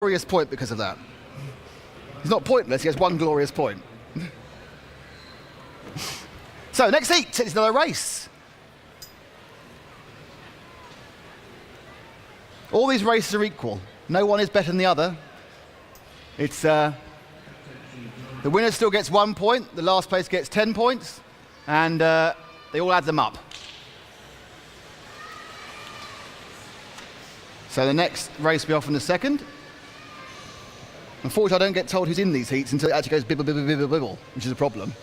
glorious point because of that. He's not pointless, he has one glorious point. So, next heat, it's another race. All these races are equal. No one is better than the other. It's the winner still gets 1 point, the last place gets 10 points, and they all add them up. So the next race will be off in a second. Unfortunately, I don't get told who's in these heats until it actually goes bibble, bibble, bibble, bibble, which is a problem.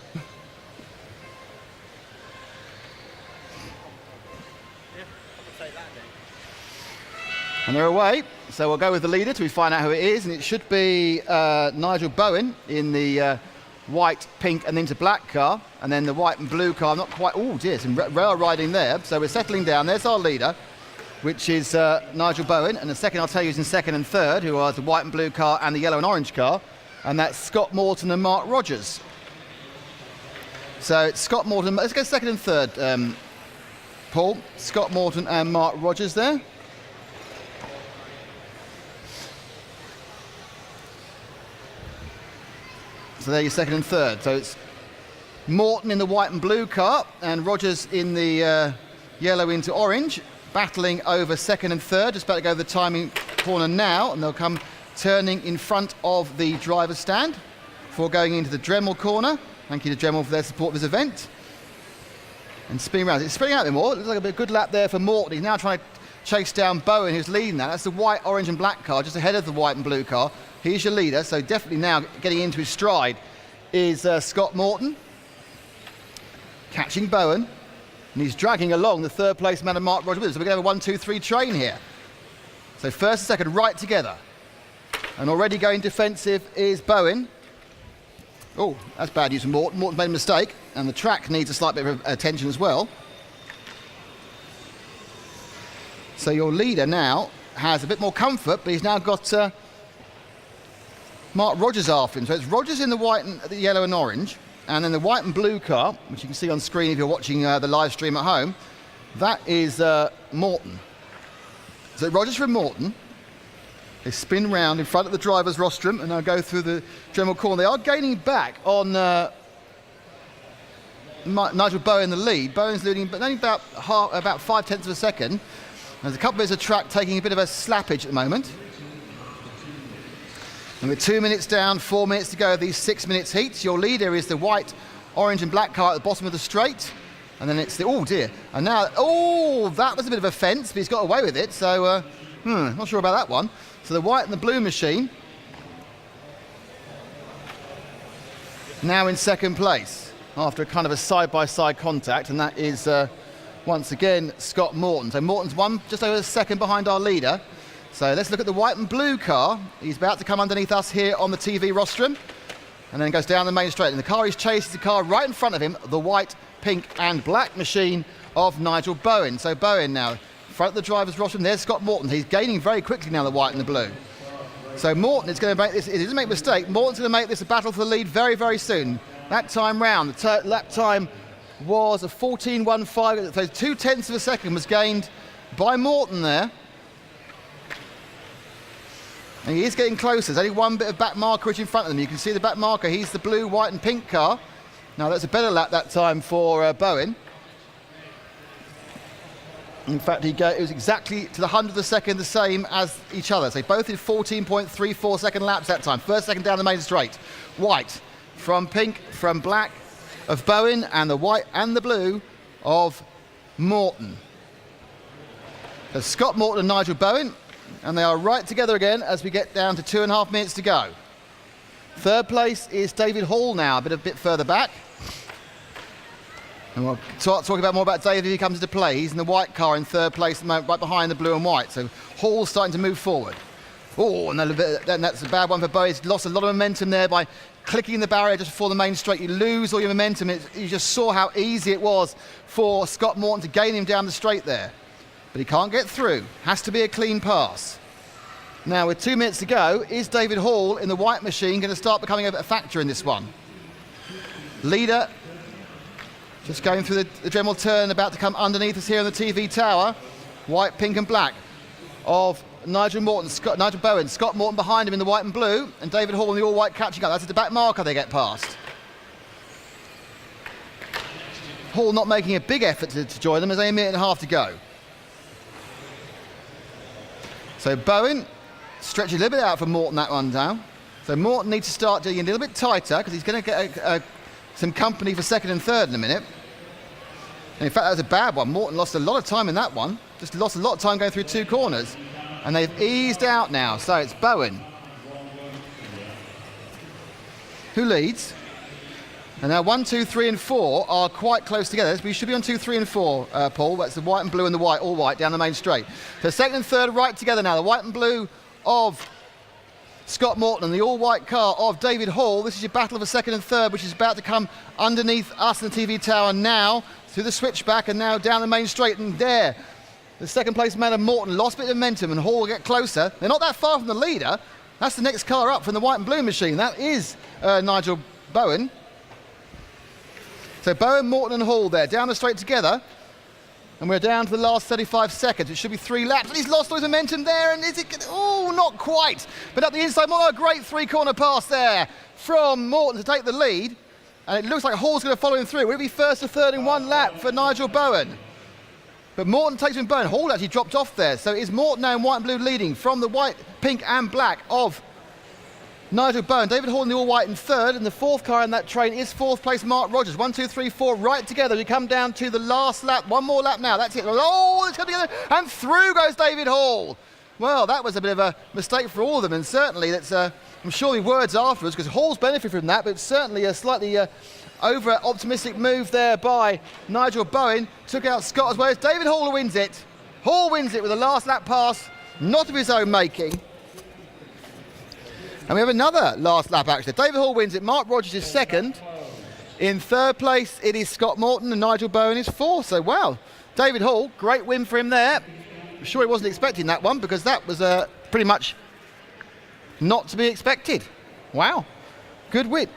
And they're away, so we'll go with the leader till we find out who it is, and it should be Nigel Bowen in the white, pink, and into black car, and then the white and blue car. Not quite. Oh dear, some rail riding there. So we're settling down. There's our leader, which is Nigel Bowen, and the second I'll tell you is in second and third, who are the white and blue car and the yellow and orange car, and that's Scott Morton and Mark Rogers. So it's Scott Morton. Let's go second and third, Paul. Scott Morton and Mark Rogers there. So there you're second and third. So it's Morton in the white and blue car and Rogers in the yellow into orange, battling over second and third. Just about to go to the timing corner now, and they'll come turning in front of the driver's stand before going into the Dremel corner. Thank you to Dremel for their support of this event. And spinning around. It's spinning out a bit more. It looks like a good lap there for Morton. He's now trying to chase down Bowen, who's leading that. That's the white, orange and black car, just ahead of the white and blue car. He's your leader, so definitely now getting into his stride is Scott Morton. Catching Bowen, and he's dragging along the third place man of Mark Rogers with him. So we're going to have a 1-2-3 train here. So first and second right together. And already going defensive is Bowen. Oh, that's bad news for Morton. Morton's made a mistake, and the track needs a slight bit of attention as well. So your leader now has a bit more comfort, but he's now got Mark Rogers after him. So it's Rogers in the white and the yellow and orange, and then the white and blue car, which you can see on screen if you're watching the live stream at home, that is Morton. So Rogers from Morton. They spin round in front of the driver's rostrum and now go through the Dremel corner. They are gaining back on Nigel Bowen in the lead. Bowen's leading, but only about 0.5 of a second. There's a couple of bits of track taking a bit of a slappage at the moment. And we're 2 minutes down, 4 minutes to go of these 6 minutes heats. Your leader is the white, orange and black car at the bottom of the straight. And then it's the, oh dear. And now, oh, that was a bit of a fence, but he's got away with it. So, not sure about that one. So the white and the blue machine now in second place after a kind of a side-by-side contact, and that is once again Scott Morton. So Morton's just over a second behind our leader. So let's look at the white and blue car. He's about to come underneath us here on the TV rostrum, and then goes down the main straight. And the car he's chasing is the car right in front of him, the white, pink and black machine of Nigel Bowen. So Bowen now front of the driver's rostrum. There's Scott Morton. He's gaining very quickly now, the white and the blue. So Morton is going to make this, it doesn't make a mistake, Morton's going to make this a battle for the lead very, very soon. That time round, the lap time was a 14.15, so 0.2 of a second was gained by Morton there. And he is getting closer. There's only one bit of back markerage in front of them. You can see the back marker. He's the blue, white and pink car. Now that's a better lap that time for Bowen. In fact, it was exactly to the 100th of a second the same as each other. So both did 14.34 second laps that time. First, second down the main straight. White from pink, from black of Bowen, and the white and the blue of Morton. So Scott Morton and Nigel Bowen, and they are right together again as we get down to 2.5 minutes to go. Third place is David Hall now, a bit further back. And we'll talk about more about David if he comes into play. He's in the white car in third place at the moment, right behind the blue and white. So Hall's starting to move forward. Oh, and then that's a bad one for Bowen. He's lost a lot of momentum there by clicking the barrier just before the main straight. You lose all your momentum. You just saw how easy it was for Scott Morton to gain him down the straight there. But he can't get through. Has to be a clean pass. Now, with 2 minutes to go, is David Hall in the white machine going to start becoming a factor in this one? Leader just going through the Dremel turn, about to come underneath us here on the TV tower. White, pink and black of Nigel Bowen, Scott Morton behind him in the white and blue, and David Hall in the all-white catching up. That's at the back marker they get past. Hall not making a big effort to join them as they 1.5 minutes to go. So Bowen stretching a little bit out for Morton that one down. So Morton needs to start doing a little bit tighter because he's going to get some company for second and third in a minute. And in fact, that was a bad one. Morton lost a lot of time in that one. Just lost a lot of time going through 2 corners. And they've eased out now. So it's Bowen who leads. And now 1, 2, 3 and 4 are quite close together. We should be on 2, 3 and 4, Paul. That's the white and blue and the white, all white, down the main straight. So second and third right together now. The white and blue of Scott Morton and the all-white car of David Hall. This is your battle of a second and third, which is about to come underneath us in the TV tower now, through the switchback and now down the main straight. And there, the second place man of Morton lost a bit of momentum and Hall will get closer. They're not that far from the leader. That's the next car up from the white and blue machine. That is Nigel Bowen. So Bowen, Morton and Hall there, down the straight together. And we're down to the last 35 seconds. It should be 3 laps. And he's lost all his momentum there. And is it? Oh, not quite. But up the inside, a great 3-corner pass there from Morton to take the lead. And it looks like Hall's going to follow him through. Will it be first to third in 1 lap for Nigel Bowen? But Morton takes him Bowen. Hall actually dropped off there. So it is Morton now in white and blue leading from the white, pink and black of Nigel Bowen. David Hall in the all-white in third, and the 4th car in that train is 4th place Mark Rogers. 1, 2, 3, 4 right together. We come down to the last lap. 1 more lap now. That's it. Oh, it's coming together, and through goes David Hall. Well, that was a bit of a mistake for all of them, and certainly that's I'm sure the words afterwards, because Hall's benefited from that, but certainly a slightly over-optimistic move there by Nigel Bowen. Took out Scott as well as David Hall wins it. Hall wins it with a last lap pass, not of his own making. And we have another last lap actually. David Hall wins it. Mark Rogers is second. In third place, it is Scott Morton, and Nigel Bowen is fourth. So, wow. David Hall, great win for him there. I'm sure he wasn't expecting that one because that was pretty much not to be expected. Wow. Good win.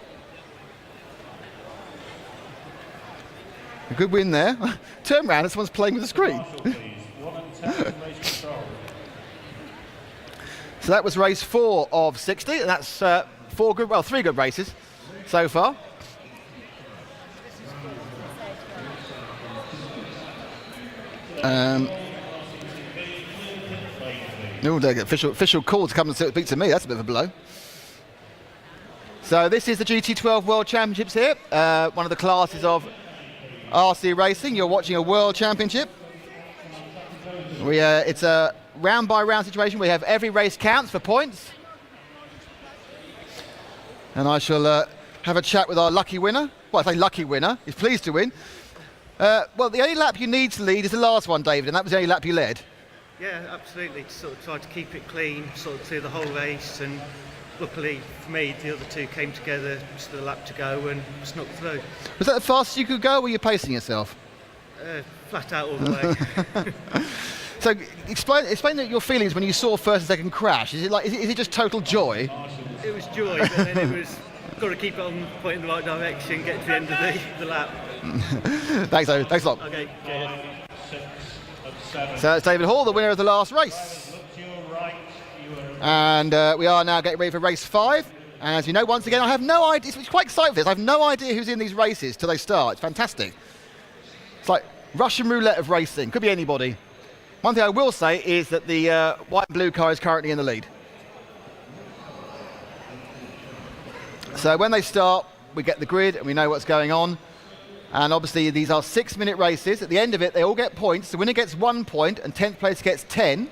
A good win there. Turn around and someone's playing with the screen. So that was race 4 of 60, and that's 3 good races so far. Official call to come and speak to me. That's a bit of a blow. So this is the GT12 World Championships here, one of the classes of RC racing. You're watching a World Championship. It's a round by round situation. We have every race counts for points. And I shall have a chat with our lucky winner. Well, I say lucky winner. He's pleased to win. Well, the only lap you need to lead is the last one, David, and that was the only lap you led. Yeah, absolutely. Sort of tried to keep it clean, sort of through the whole race, and luckily for me, the other 2 came together, just a lap to go, and snuck through. Was that the fastest you could go, or were you pacing yourself? Flat out all the way. So explain your feelings when you saw first and second crash. Is it just total joy? It was joy, but then it was got to keep it on point in the right direction, get to the end of the lap. Thanks, David. Thanks a lot. Okay. So that's David Hall, the winner of the last race. And we are now getting ready for race 5. And as you know, once again, I have no idea. It's quite exciting for this. I have no idea who's in these races till they start. It's fantastic. It's like Russian roulette of racing. Could be anybody. One thing I will say is that the white and blue car is currently in the lead. So when they start, we get the grid and we know what's going on. And obviously these are 6-minute races. At the end of it, they all get points. The winner gets 1 point and 10th place gets 10.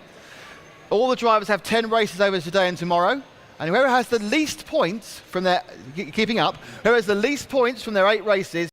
All the drivers have 10 races over today and tomorrow. And whoever has the least points from their, keeping up, whoever has the least points from their 8 races